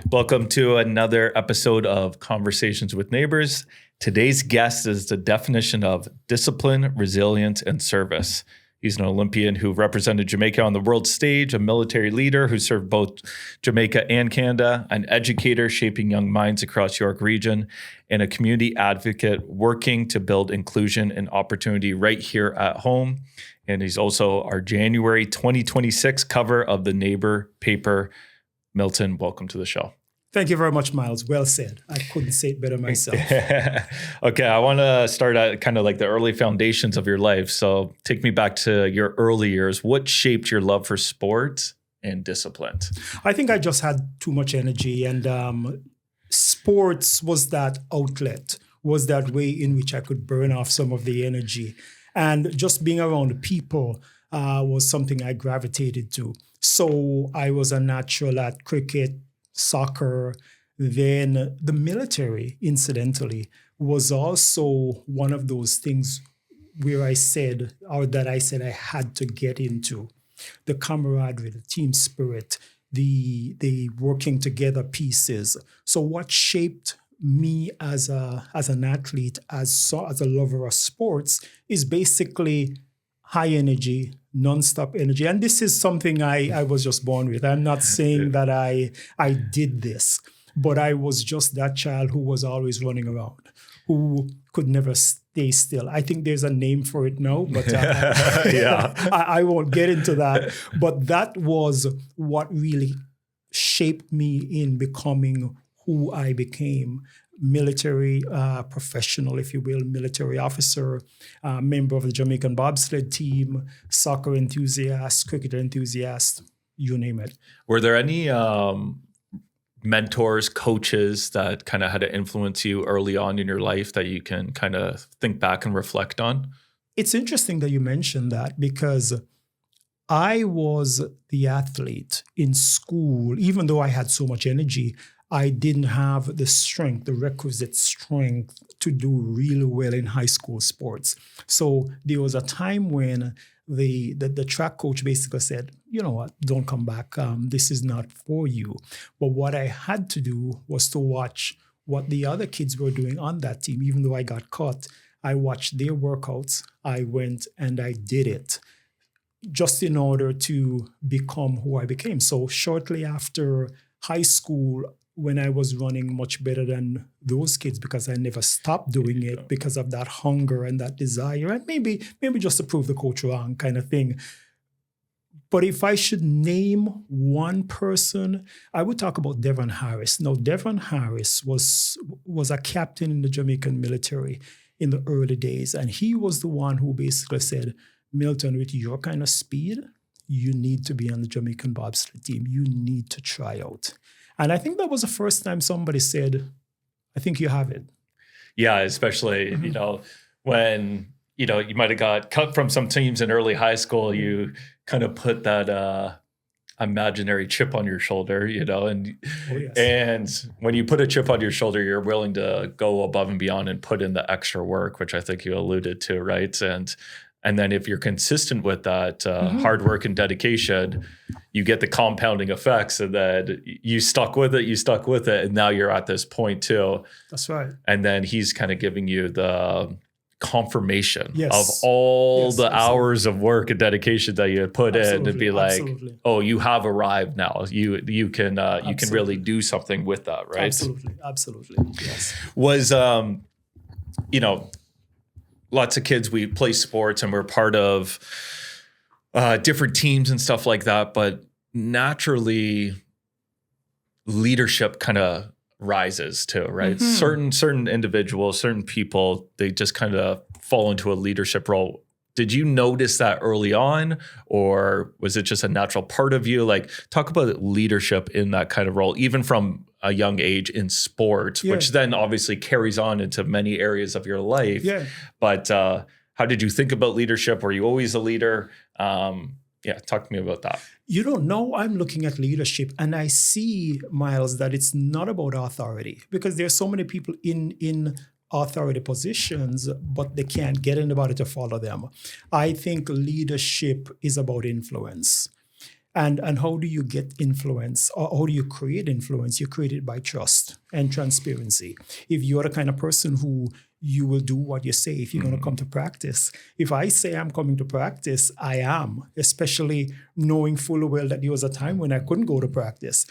Welcome to another episode of Conversations with Neighbours. Today's guest is the definition of discipline, resilience, and service. He's an Olympian who represented Jamaica on the world stage, a military leader who served both Jamaica and Canada, an educator shaping young minds across York region, and a community advocate working to build inclusion and opportunity right here at home. And he's also our January 2026 cover of the Neighbour paper. Milton, welcome to the show. Thank you very much, Myles. Well said. I couldn't say it better myself. Okay, I want to start at kind of like the early foundations of your life. So take me back to your early years. What shaped your love for sport and discipline? I think I just had too much energy, and sports was that outlet, was that way in which I could burn off some of the energy. And just being around people was something I gravitated to. So I was a natural at cricket, soccer. Then the military, incidentally, was also one of those things where I said I had to get into. The camaraderie, the team spirit, the working together pieces. So what shaped me as an athlete, as a lover of sports, is basically high energy, nonstop energy. And this is something I was just born with. I'm not saying that I did this, but I was just that child who was always running around, who could never stay still. I think there's a name for it now, but I won't get into that. But that was what really shaped me in becoming who I became. Military professional, if you will, military officer, member of the Jamaican bobsled team, soccer enthusiast, cricket enthusiast, you name it. Were there any mentors, coaches that kind of had to influence you early on in your life that you can kind of think back and reflect on? It's interesting that you mentioned that, because I was the athlete in school. Even though I had so much energy, I didn't have the requisite strength to do really well in high school sports. So there was a time when the track coach basically said, you know what, don't come back. This is not for you. But what I had to do was to watch what the other kids were doing on that team. Even though I got caught, I watched their workouts. I went and I did it just in order to become who I became. So shortly after high school, when I was running much better than those kids, because I never stopped doing it because of that hunger and that desire, and maybe just to prove the coach wrong kind of thing. But if I should name one person, I would talk about Devon Harris. Now, Devon Harris was a captain in the Jamaican military in the early days, and he was the one who basically said, Milton, with your kind of speed, you need to be on the Jamaican bobsled team. You need to try out. And I think that was the first time somebody said, I think you have it. Yeah, especially, when, you might have got cut from some teams in early high school, you kind of put that imaginary chip on your shoulder, and when you put a chip on your shoulder, you're willing to go above and beyond and put in the extra work, which I think you alluded to, right? And then if you're consistent with that hard work and dedication, you get the compounding effects, and then you stuck with it, and now you're at this point too. That's right. And then he's kind of giving you the confirmation of all the hours of work and dedication that you had put in to be like, oh, you have arrived now. You can really do something with that, right? Absolutely. Yes. Was lots of kids, we play sports and we're part of different teams and stuff like that, but naturally leadership kind of rises too, right? Mm-hmm. Certain individuals, certain people, they just kind of fall into a leadership role. Did you notice that early on, or was it just a natural part of you? Like, talk about leadership in that kind of role, even from a young age in sport, which then obviously carries on into many areas of your life. Yeah. But how did you think about leadership? Were you always a leader? Talk to me about that. Now I'm looking at leadership and I see, Myles, that it's not about authority, because there's so many people in authority positions, but they can't get anybody to follow them. I think leadership is about influence. And how do you get influence, or how do you create influence? You create it by trust and transparency. If you're the kind of person who you will do what you say if you're going to come to practice. If I say I'm coming to practice, I am, especially knowing full well that there was a time when I couldn't go to practice.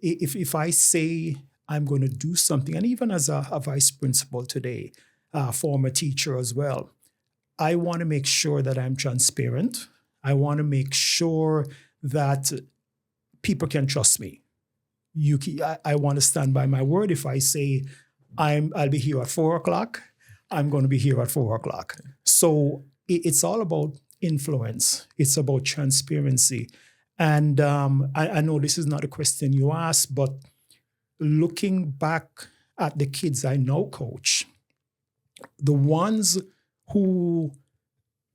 If I say I'm going to do something, and even as a vice principal today, former teacher as well, I want to make sure that I'm transparent. I want to make sure that people can trust me. I want to stand by my word. If I say I'll be here at 4:00, I'm going to be here at 4:00. So it's all about influence. It's about transparency. And I know this is not a question you asked, but looking back at the kids I now coach, the ones who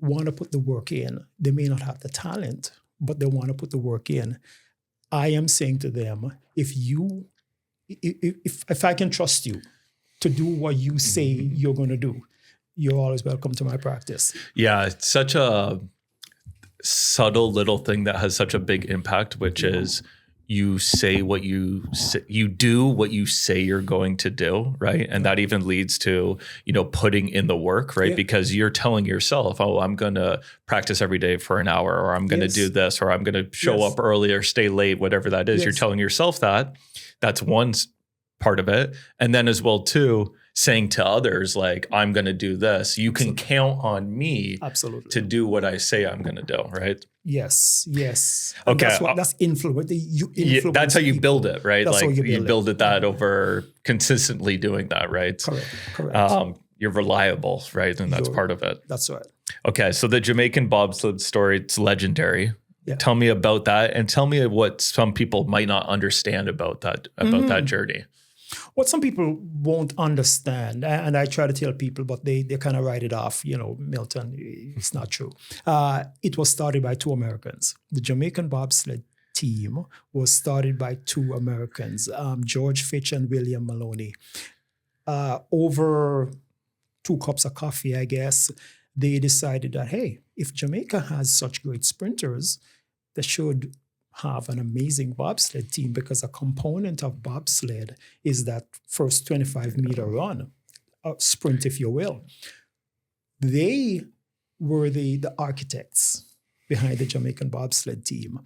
want to put the work in, they may not have the talent, but they want to put the work in. I am saying to them, if I can trust you to do what you say you're going to do, you're always welcome to my practice. Yeah, it's such a subtle little thing that has such a big impact, which is you say what you say, you do what you say you're going to do, right? And that even leads to, putting in the work, right? Yeah. Because you're telling yourself, oh, I'm going to practice every day for an hour, or I'm going to do this, or I'm going to show up early or stay late, whatever that is. You're telling yourself that. That's one part of it. And then as well, too, saying to others, like, I'm going to do this. You can count on me to do what I say I'm going to do, right? Yes. Okay. That's influence. That's how you build it, right? That's like how you build it that over consistently doing that, right? Correct. You're reliable, right? And that's part of it. That's right. Okay. So the Jamaican bobsled story, it's legendary. Yeah. Tell me about that, and tell me what some people might not understand about that journey. What some people won't understand, and I try to tell people, but they kind of write it off, Milton, it's not true. It was started by two Americans. The Jamaican bobsled team was started by two Americans, George Fitch and William Maloney. Over 2 cups of coffee, I guess, they decided that, hey, if Jamaica has such great sprinters, they should have an amazing bobsled team, because a component of bobsled is that first 25-meter run, sprint, if you will. They were the architects behind the Jamaican bobsled team.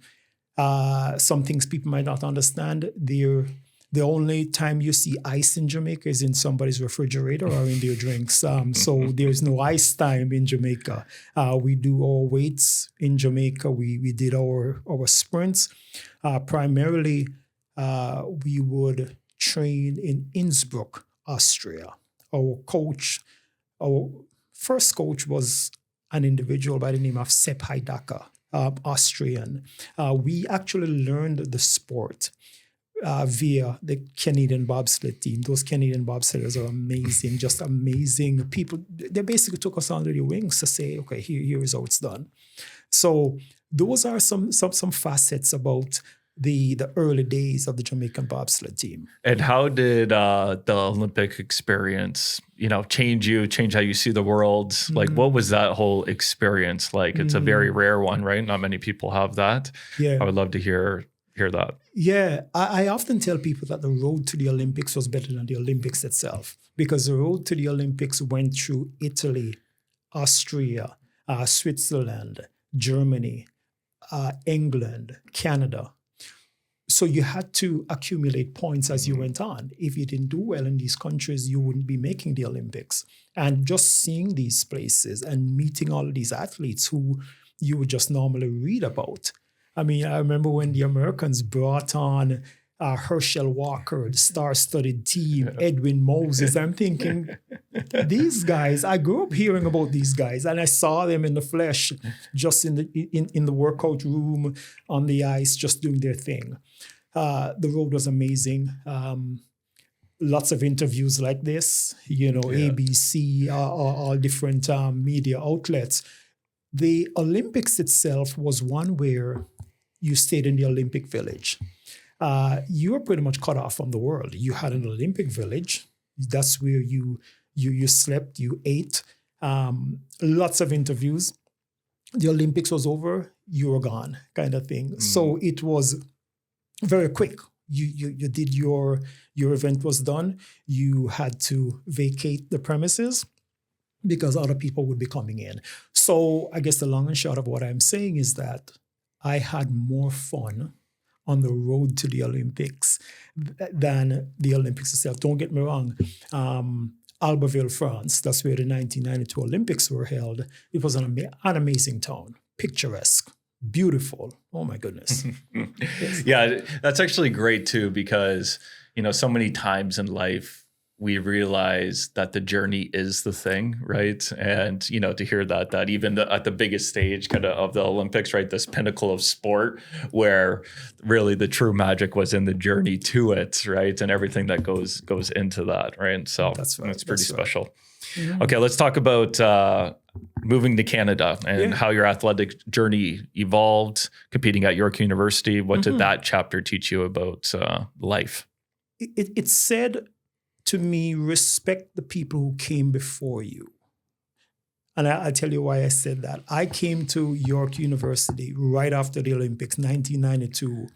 Some things people might not understand. The only time you see ice in Jamaica is in somebody's refrigerator or in their drinks. So there's no ice time in Jamaica. We do our weights in Jamaica. We did our sprints. Primarily, we would train in Innsbruck, Austria. Our first coach was an individual by the name of Sepp Heidaka, Austrian. We actually learned the sport via the Canadian bobsled team. Those Canadian bobsledders are amazing, just amazing people. They basically took us under their wings to say, okay, here is how it's done. So those are some facets about the early days of the Jamaican bobsled team. And how did the Olympic experience, change how you see the world? Like, what was that whole experience like? It's a very rare one, right? Not many people have that. Yeah. I would love to hear that. Yeah, I often tell people that the road to the Olympics was better than the Olympics itself, because the road to the Olympics went through Italy, Austria, Switzerland, Germany, England, Canada. So you had to accumulate points as you went on. If you didn't do well in these countries, you wouldn't be making the Olympics. And just seeing these places and meeting all of these athletes who you would just normally read about. I mean, I remember when the Americans brought on Herschel Walker, the star-studded team, Edwin Moses. I'm thinking, these guys, I grew up hearing about these guys, and I saw them in the flesh, just in the workout room, on the ice, just doing their thing. The road was amazing. Lots of interviews like this, ABC, all different media outlets. The Olympics itself was one where you stayed in the Olympic Village. You were pretty much cut off from the world. You had an Olympic Village. That's where you slept, you ate. Lots of interviews. the Olympics was over, you were gone, kind of thing. So it was very quick. You did your event was done. You had to vacate the premises because other people would be coming in. So I guess the long and short of what I'm saying is that I had more fun on the road to the Olympics than the Olympics itself. Don't get me wrong. Albertville, France, that's where the 1992 Olympics were held. It was an amazing town, picturesque, beautiful. Oh my goodness. Yes. Yeah, that's actually great too, because, so many times in life, we realize that the journey is the thing, right? And, to hear that even at the biggest stage kind of the Olympics, right? This pinnacle of sport where really the true magic was in the journey to it, right? And everything that goes into that, right? So that's pretty special. Right. Mm-hmm. Okay, let's talk about moving to Canada and how your athletic journey evolved, competing at York University. What did that chapter teach you about life? It said to me, respect the people who came before you. And I'll tell you why I said that. I came to York University right after the Olympics, 1992.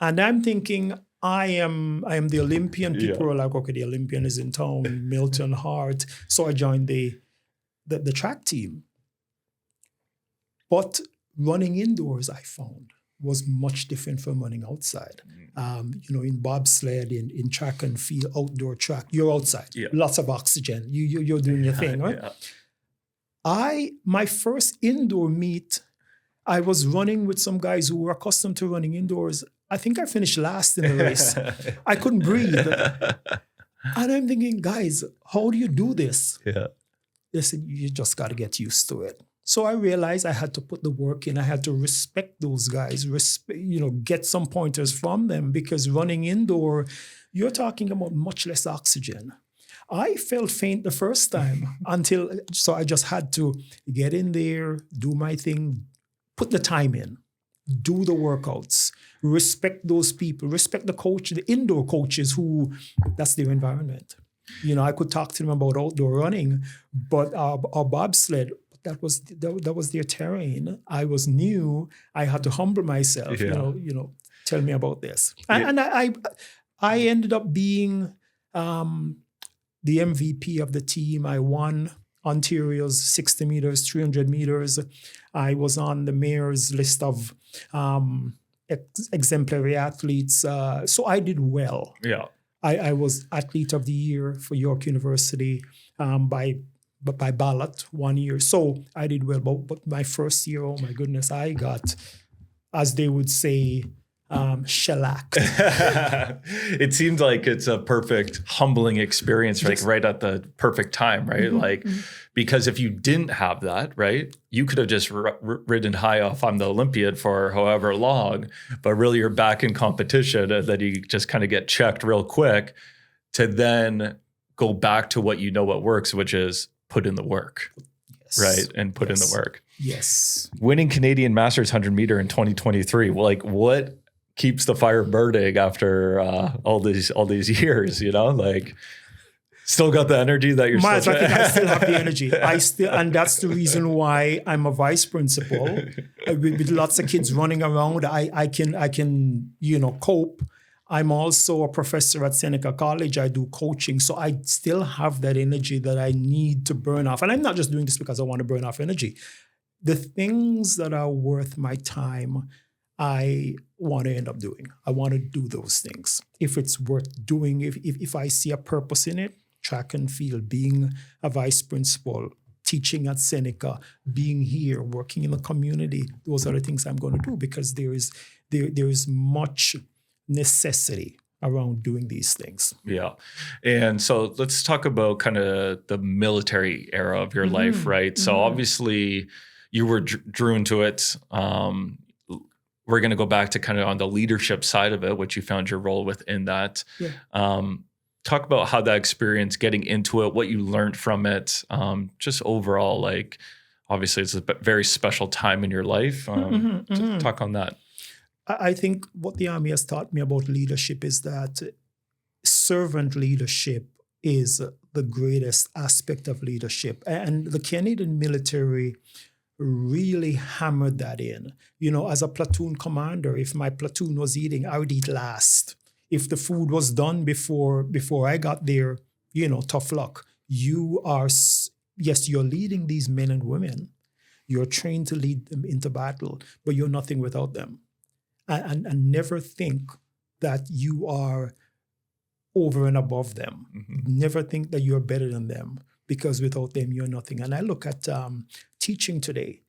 And I'm thinking, I am the Olympian. People were like, okay, the Olympian is in town, Milton Hart. So I joined the track team. But running indoors, I found, was much different from running outside. In bobsled, in track and field, outdoor track, you're outside. Yeah. Lots of oxygen. You're doing your thing, right? Yeah. My first indoor meet, I was running with some guys who were accustomed to running indoors. I think I finished last in the race. I couldn't breathe. And I'm thinking, guys, how do you do this? Yeah. They said, you just got to get used to it. So I realized I had to put the work in. I had to respect those guys, get some pointers from them, because running indoor, you're talking about much less oxygen. I felt faint the first time so I just had to get in there, do my thing, put the time in, do the workouts, respect those people, respect the coach, the indoor coaches who, that's their environment. I could talk to them about outdoor running, but our bobsled, that was their terrain. I was new. I had to humble myself. Yeah. Tell me about this. And I ended up being the MVP of the team. I won Ontario's 60 meters, 300 meters. I was on the mayor's list of exemplary athletes. So I did well. Yeah. I was athlete of the year for York University by ballot 1 year. So I did well. But my first year, oh my goodness, I got, as they would say, shellacked. It seemed like it's a perfect humbling experience, like right at the perfect time, right? Mm-hmm. Because if you didn't have that, right, you could have just ridden high off on the Olympian for however long, but really you're back in competition, and then you just kind of get checked real quick to then go back to what works, which is put in the work, right? And put in the work. Yes. Winning Canadian Masters 100 meter in 2023. Like, what keeps the fire burning after all these years? Still got the energy that you're Myles, still. I think I still have the energy. And that's the reason why I'm a vice principal with lots of kids running around. I can cope. I'm also a professor at Seneca College. I do coaching. So I still have that energy that I need to burn off. And I'm not just doing this because I want to burn off energy. The things that are worth my time, I want to end up doing. I want to do those things. If it's worth doing, if I see a purpose in it, track and field, being a vice principal, teaching at Seneca, being here, working in the community, those are the things I'm going to do, because there is much necessity around doing these things. Yeah. And so let's talk about kind of the military era of your life, right? Mm-hmm. So obviously you were drew to it. We're going to go back to kind of on the leadership side of it, which you found your role within that. Yeah. Talk about how that experience, getting into it, what you learned from it, just overall, like, obviously it's a very special time in your life. Talk on that. I think what the Army has taught me about leadership is that servant leadership is the greatest aspect of leadership. And the Canadian military really hammered that in. As a platoon commander, if my platoon was eating, I would eat last. If the food was done before I got there, tough luck. Yes, you're leading these men and women. You're trained to lead them into battle, but you're nothing without them. And never think that you are over and above them. Mm-hmm. Never think that you're better than them, because without them, you're nothing. And I look at teaching today.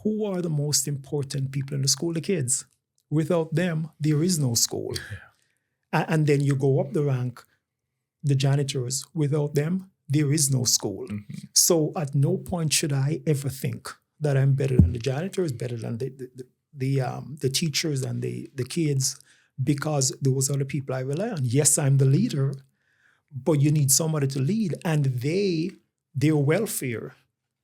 Who are the most important people in the school? The kids. Without them, there is no school. Yeah. And then you go up the rank, the janitors. Without them, there is no school. Mm-hmm. So at no point should I ever think that I'm better than the janitors, better than the teachers and the kids, because those are the people I rely on. Yes, I'm the leader, but you need somebody to lead, and their welfare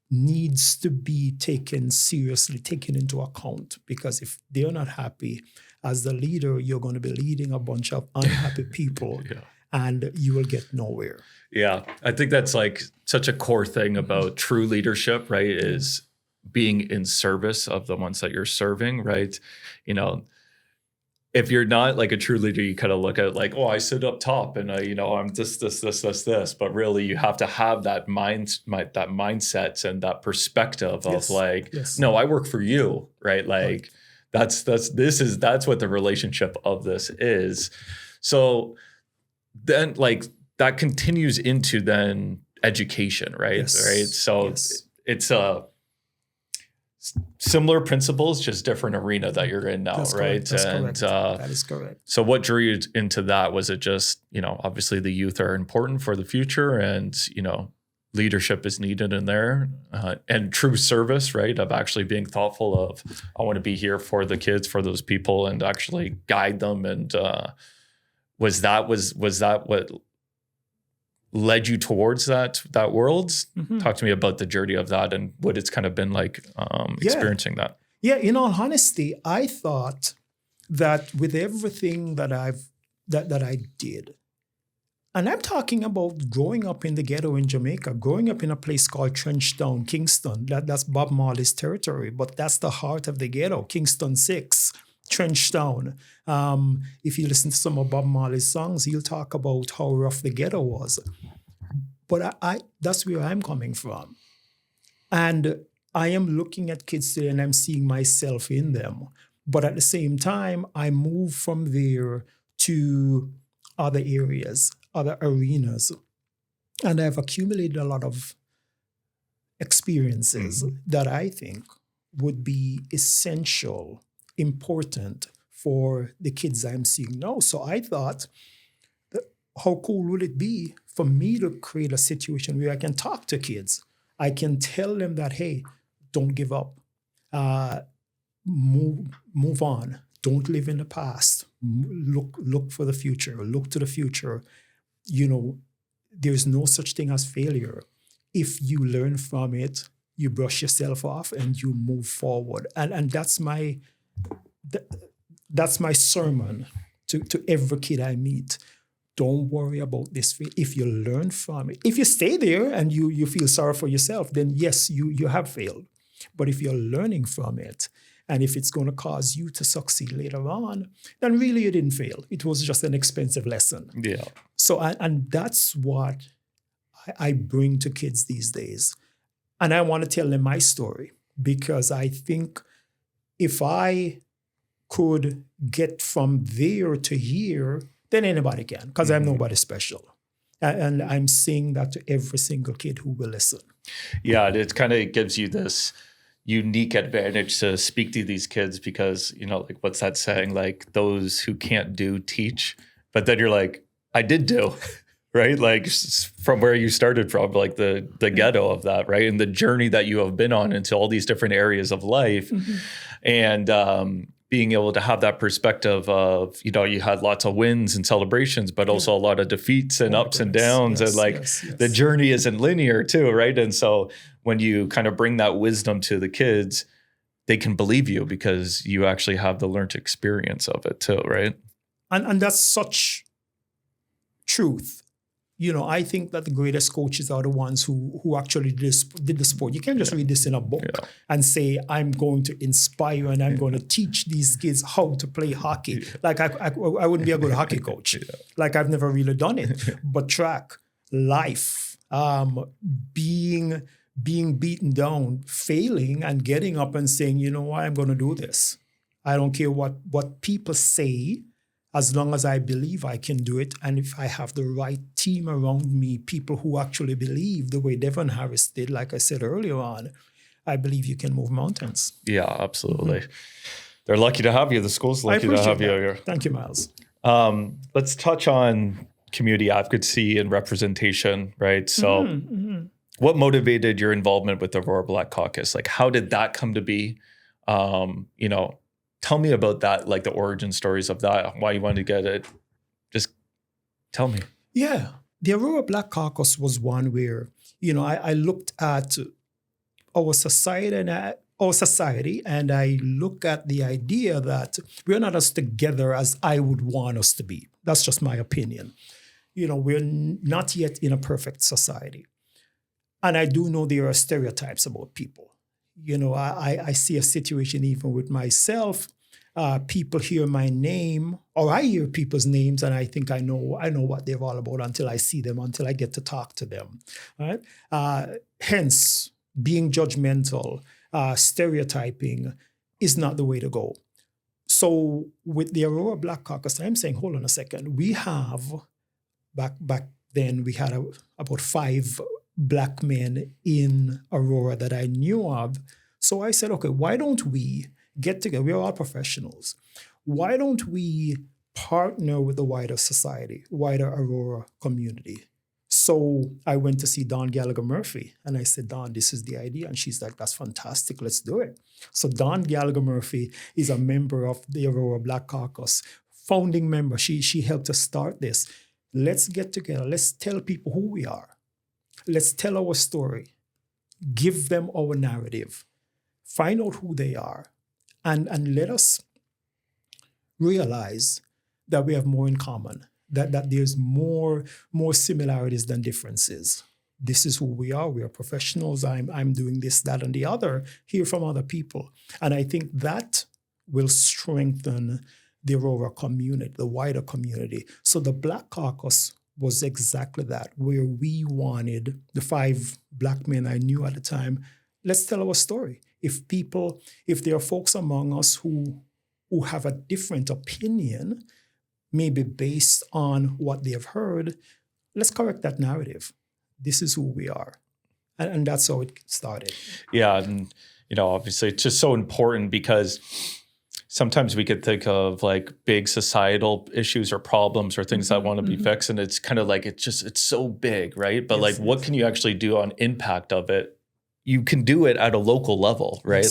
needs to be taken seriously, taken into account, because if they're not happy, as the leader, you're going to be leading a bunch of unhappy people. Yeah. And you will get nowhere. Yeah, I think that's like such a core thing about true leadership, right? Is being in service of the ones that you're serving, right? If you're not like a true leader, you kind of look at like, oh, I sit up top and I'm this, but really you have to have that mindset and that perspective of no, I work for you, right? Like that's what the relationship of this is. So then like that continues into then education, right? Yes. Right. So it's a similar principles, just different arena that you're in now. That's right. That's correct. That is correct. So what drew you into that? Was it just, obviously the youth are important for the future and, leadership is needed in there and true service, right? Of actually being thoughtful of, I want to be here for the kids, for those people, and actually guide them. And was that what led you towards that world? Mm-hmm. Talk to me about the journey of that and what it's kind of been like experiencing that. Yeah, in all honesty, I thought that with everything that I did, and I'm talking about growing up in the ghetto in Jamaica, growing up in a place called Trenchtown, Kingston. That's Bob Marley's territory, but that's the heart of the ghetto, Kingston 6. Trenchtown. If you listen to some of Bob Marley's songs, he'll talk about how rough the ghetto was. But I that's where I'm coming from. And I am looking at kids today and I'm seeing myself in them. But at the same time, I move from there to other areas, other arenas. And I've accumulated a lot of experiences that I think would be essential, important for the kids I'm seeing now. So I thought, how cool would it be for me to create a situation where I can talk to kids? I can tell them that, hey, don't give up. Move on. Don't live in the past. Look for the future. Look to the future. There's no such thing as failure. If you learn from it, you brush yourself off and you move forward. And that's my sermon to every kid I meet. Don't worry about this. If you learn from it, if you stay there and you feel sorry for yourself, then yes, you have failed. But if you're learning from it, and if it's going to cause you to succeed later on, then really you didn't fail. It was just an expensive lesson. Yeah. So, and that's what I bring to kids these days. And I want to tell them my story, because I think if I could get from there to here, then anybody can, because I'm nobody special. And I'm saying that to every single kid who will listen. Yeah, it kind of gives you this unique advantage to speak to these kids because, like what's that saying? Like those who can't do, teach. But then you're like, I did do, right? Like from where you started from, like the ghetto of that, right? And the journey that you have been on into all these different areas of life. Mm-hmm. And being able to have that perspective of, you had lots of wins and celebrations, but also a lot of defeats and ups and downs. Yes, and the journey isn't linear too, right? And so when you kind of bring that wisdom to the kids, they can believe you because you actually have the learned experience of it too, right? And that's such truth. I think that the greatest coaches are the ones who actually did the sport. You can't just read this in a book and say, I'm going to inspire and I'm going to teach these kids how to play hockey. Like I wouldn't be a good hockey coach. Like I've never really done it. But track, life, being beaten down, failing and getting up and saying, you know what, I'm going to do this. I don't care what people say, as long as I believe I can do it. And if I have the right team around me, people who actually believe the way Devon Harris did, like I said earlier on, I believe you can move mountains. Yeah, absolutely. They're lucky to have you. The school's lucky to have you here. Thank you, Myles. Let's touch on community advocacy and representation, right? So what motivated your involvement with the Aurora Black Caucus? Like, how did that come to be? Tell me about that, like the origin stories of that, why you wanted to get it. Just tell me. Yeah. The Aurora Black Caucus was one where, I looked at our society and I look at the idea that we're not as together as I would want us to be. That's just my opinion. We're not yet in a perfect society. And I do know there are stereotypes about people. I see a situation even with myself. People hear my name, or I hear people's names, and I think I know what they're all about until I see them, until I get to talk to them. Right? Hence, being judgmental, stereotyping is not the way to go. So with the Aurora Black Caucus, I'm saying, hold on a second. We have back then we had about 5 Black men in Aurora that I knew of. So I said, okay, why don't we get together? We're all professionals. Why don't we partner with the wider society, wider Aurora community? So I went to see Dawn Gallagher Murphy and I said, Dawn, this is the idea. And she's like, that's fantastic. Let's do it. So Dawn Gallagher Murphy is a member of the Aurora Black Caucus, founding member. She helped us start this. Let's get together. Let's tell people who we are. Let's tell our story, give them our narrative, find out who they are, and let us realize that we have more in common, that there's more similarities than differences. This is who we are. We are professionals. I'm doing this, that, and the other. Hear from other people. And I think that will strengthen the Aurora community, the wider community. So the Black Caucus was exactly that, where we wanted the 5 Black men I knew at the time, let's tell our story. If there are folks among us who have a different opinion, maybe based on what they have heard, let's correct that narrative. This is who we are. And that's how it started. Yeah, and obviously it's just so important because sometimes we could think of like big societal issues or problems or things that want to be fixed. And it's kind of like, it's so big, right? But what can you actually do on impact of it? You can do it at a local level, right?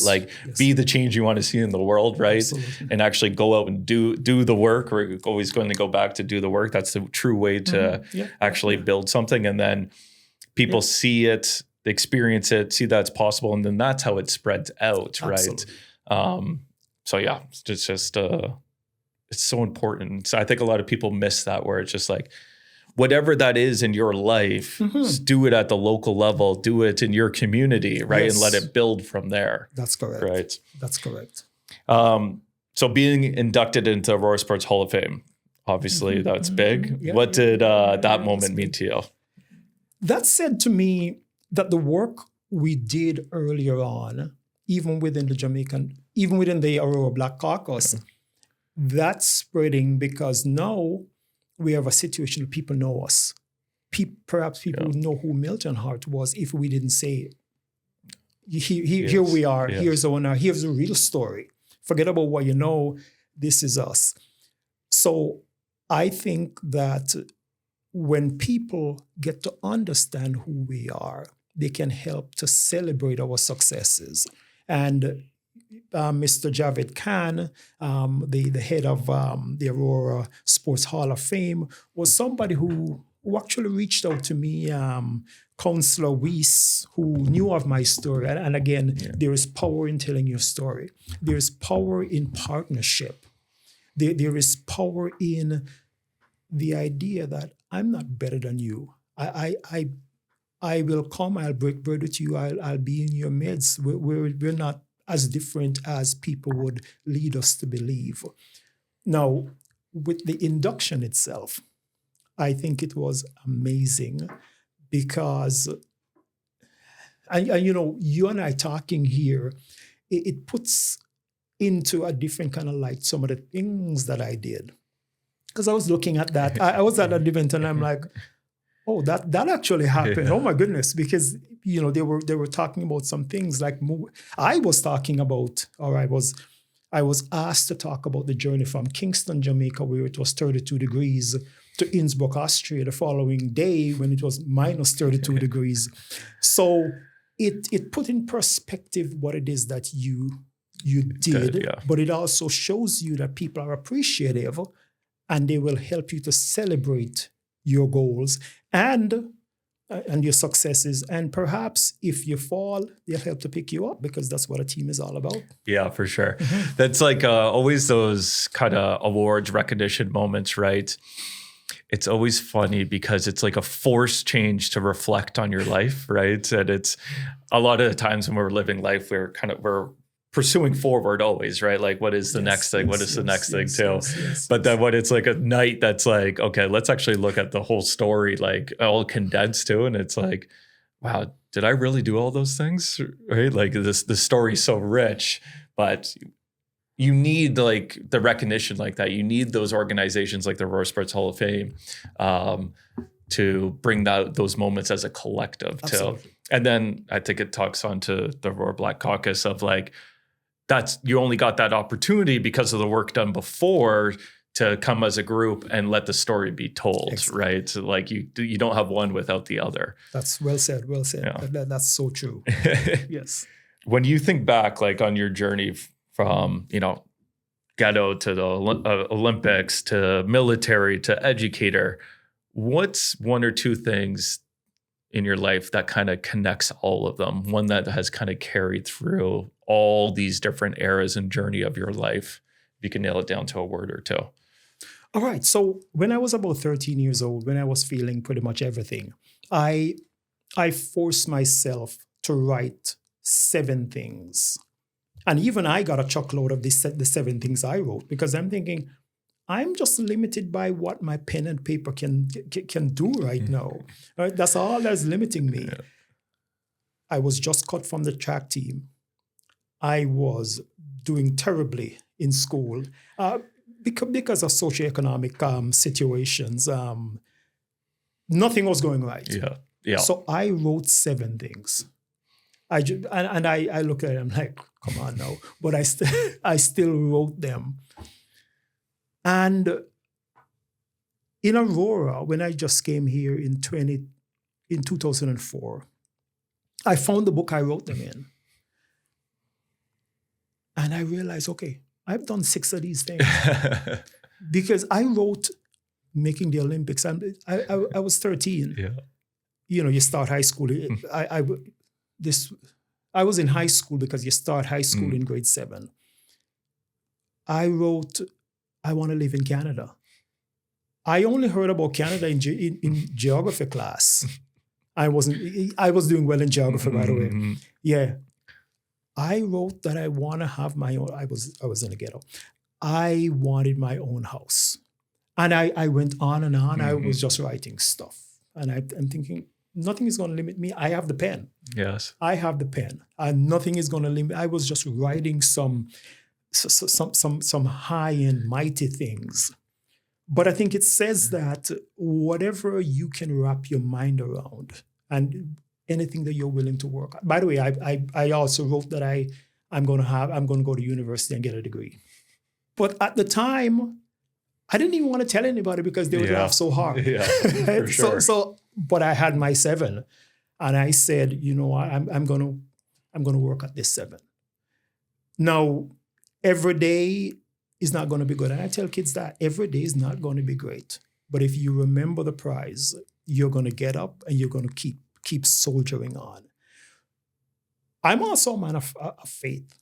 Be the change you want to see in the world, right? Absolutely. And actually go out and do the work. We're always going to go back to do the work. That's the true way to actually build something. And then people see it, experience it, see that it's possible. And then that's how it spreads out, right? So yeah, it's just it's so important. So I think a lot of people miss that, where it's just like, whatever that is in your life, just do it at the local level, do it in your community, right? Yes. And let it build from there. That's correct. Right. That's correct. So being inducted into Aurora Sports Hall of Fame, obviously that's big. Yeah, what did that moment mean to you? That said to me that the work we did earlier on, even within the Aurora Black Caucus, that's spreading because now we have a situation where people know us. Perhaps people would know who Milton Hart was if we didn't say, here we are, here's the real story. Forget about what you know, this is us. So I think that when people get to understand who we are, they can help to celebrate our successes. And Mr. Javed Khan, the head of the Aurora Sports Hall of Fame, was somebody who actually reached out to me, Councillor Weiss, who knew of my story. And again, there is power in telling your story. There is power in partnership. There is power in the idea that I'm not better than you. I will come, I'll break bread with you, I'll be in your midst. We're not as different as people would lead us to believe. Now, with the induction itself, I think it was amazing because, and you and I talking here, it puts into a different kind of light some of the things that I did. Because I was looking at that. I was at that event and I'm like, oh, that actually happened. Yeah. Oh my goodness. Because, they were talking about some things like I was talking about, or I was asked to talk about the journey from Kingston, Jamaica, where it was 32 degrees, to Innsbruck, Austria, the following day when it was minus 32 degrees. So it put in perspective what it is that you did, yeah. but it also shows you that people are appreciative and they will help you to celebrate your goals and your successes. And perhaps if you fall, they'll help to pick you up because that's what a team is all about. Yeah, for sure. That's like always those kind of awards recognition moments, right? It's always funny because it's like a forced change to reflect on your life, right? And it's a lot of the times when we're living life, we're pursuing forward always, right? Like, what is the next thing? What is the next thing too? But then when it's like a night that's like, okay, let's actually look at the whole story, like all condensed too. And it's like, wow, did I really do all those things? Right? Like the story is so rich, but you need like the recognition like that. You need those organizations like the Aurora Sports Hall of Fame to bring those moments as a collective too. And then I think it talks on to the Aurora Black Caucus of like, you only got that opportunity because of the work done before to come as a group and let the story be told, exactly. Right? So like you don't have one without the other. That's well said. Yeah. That's so true. Yes. When you think back like on your journey from, ghetto to the Olympics to military to educator, what's one or two things in your life that kind of connects all of them? One that has kind of carried through all these different eras and journey of your life. If you can nail it down to a word or two. All right. So when I was about 13 years old, when I was feeling pretty much everything, I forced myself to write 7 things. And even I got a chuckload of the 7 things I wrote because I'm thinking, I'm just limited by what my pen and paper can do right now. Right? That's all that's limiting me. Yeah. I was just cut from the track team. I was doing terribly in school because of socioeconomic situations. Nothing was going right. Yeah. So I wrote 7 things. I look at it, I'm like, come on now. But I still wrote them. And in Aurora, when I just came here in 2004, I found the book I wrote them in. And I realized, okay, I've done 6 of these things. Because I wrote making the Olympics. I was 13. Yeah. You start high school. I was in high school because you start high school in grade 7. I wrote, I want to live in Canada. I only heard about Canada in geography class. I was doing well in geography, by the way. Yeah. I wrote that I want to have my own, I was in a ghetto. I wanted my own house. And I went on and on. I was just writing stuff. And I'm thinking, nothing is going to limit me. I have the pen. Yes. I have the pen. And nothing is going to limit. I was just writing some high and mighty things. But I think it says that whatever you can wrap your mind around and anything that you're willing to work on. By the way, I also wrote that I'm going to go to university and get a degree. But at the time, I didn't even want to tell anybody because they would laugh so hard. Yeah, for sure. But I had my 7, and I said, you know what, I'm going to work at this 7. Now, every day is not going to be good. And I tell kids that every day is not going to be great. But if you remember the prize, you're going to get up and you're going to keep soldiering on. I'm also a man of faith.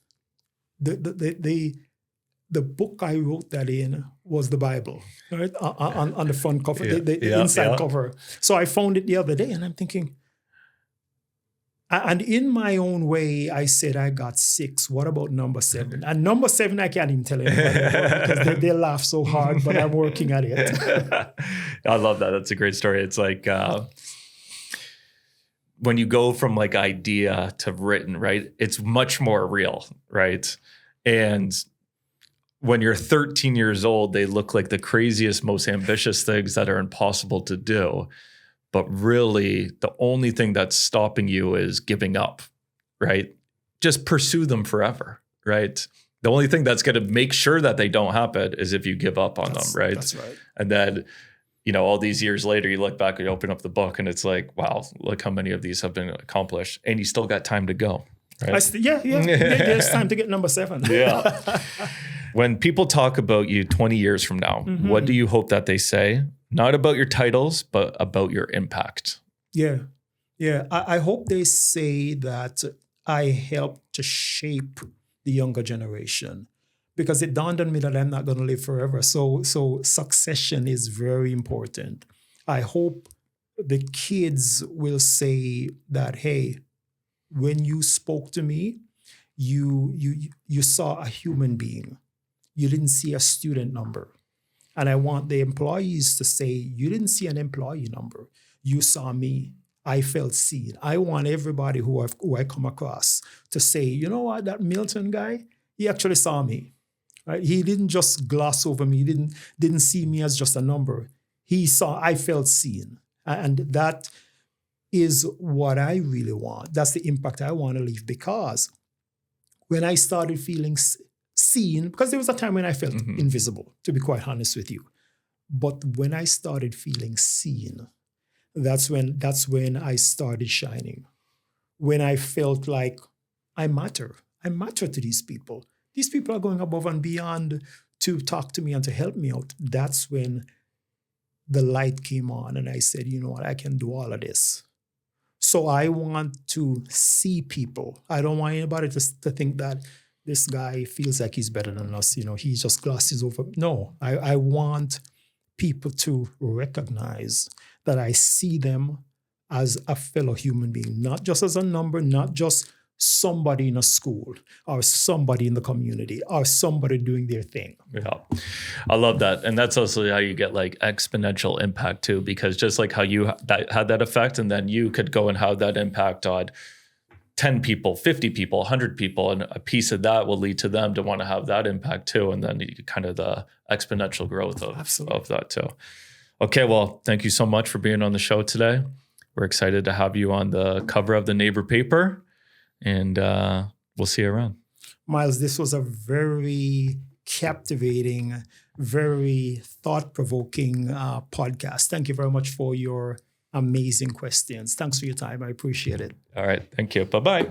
the book I wrote that in was the Bible, right? On the front cover, the inside cover. So I found it the other day and I'm thinking, and in my own way, I said, I got 6. What about number 7? And number 7, I can't even tell anybody about because they laugh so hard, but I'm working at it. I love that. That's a great story. It's like when you go from like idea to written, right? It's much more real, right? And when you're 13 years old, they look like the craziest, most ambitious things that are impossible to do. But really, the only thing that's stopping you is giving up, right? Just pursue them forever, right? The only thing that's going to make sure that they don't happen is if you give up on them, right? That's right. And then, you know, all these years later, you look back and you open up the book and it's like, wow, look how many of these have been accomplished. And you still got time to go, right? There's time to get number 7. Yeah. When people talk about you 20 years from now, what do you hope that they say? Not about your titles, but about your impact. Yeah. I hope they say that I helped to shape the younger generation, because it dawned on me that I'm not going to live forever. So succession is very important. I hope the kids will say that, hey, when you spoke to me, you saw a human being. You didn't see a student number. And I want the employees to say, you didn't see an employee number. You saw me. I felt seen. I want everybody who I come across to say, you know what, that Milton guy, he actually saw me. Right? He didn't just gloss over me. He didn't see me as just a number. He saw, I felt seen. And that is what I really want. That's the impact I want to leave, because when I started feeling seen, because there was a time when I felt invisible, to be quite honest with you. But when I started feeling seen, that's when I started shining. When I felt like I matter. I matter to these people. These people are going above and beyond to talk to me and to help me out. That's when the light came on and I said, you know what, I can do all of this. So I want to see people. I don't want anybody to think that this guy feels like he's better than us. You know, he just glosses over. No, I want people to recognize that I see them as a fellow human being, not just as a number, not just somebody in a school or somebody in the community or somebody doing their thing. Yeah, I love that. And that's also how you get like exponential impact too, because just like how you had that effect, and then you could go and have that impact on 10 people, 50 people, 100 people, and a piece of that will lead to them to want to have that impact too. And then kind of the exponential growth of that too. Okay, well, thank you so much for being on the show today. We're excited to have you on the cover of the Neighbor paper, and we'll see you around. Myles, this was a very captivating, very thought-provoking podcast. Thank you very much for your amazing questions. Thanks for your time. I appreciate it. All right. Thank you. Bye-bye.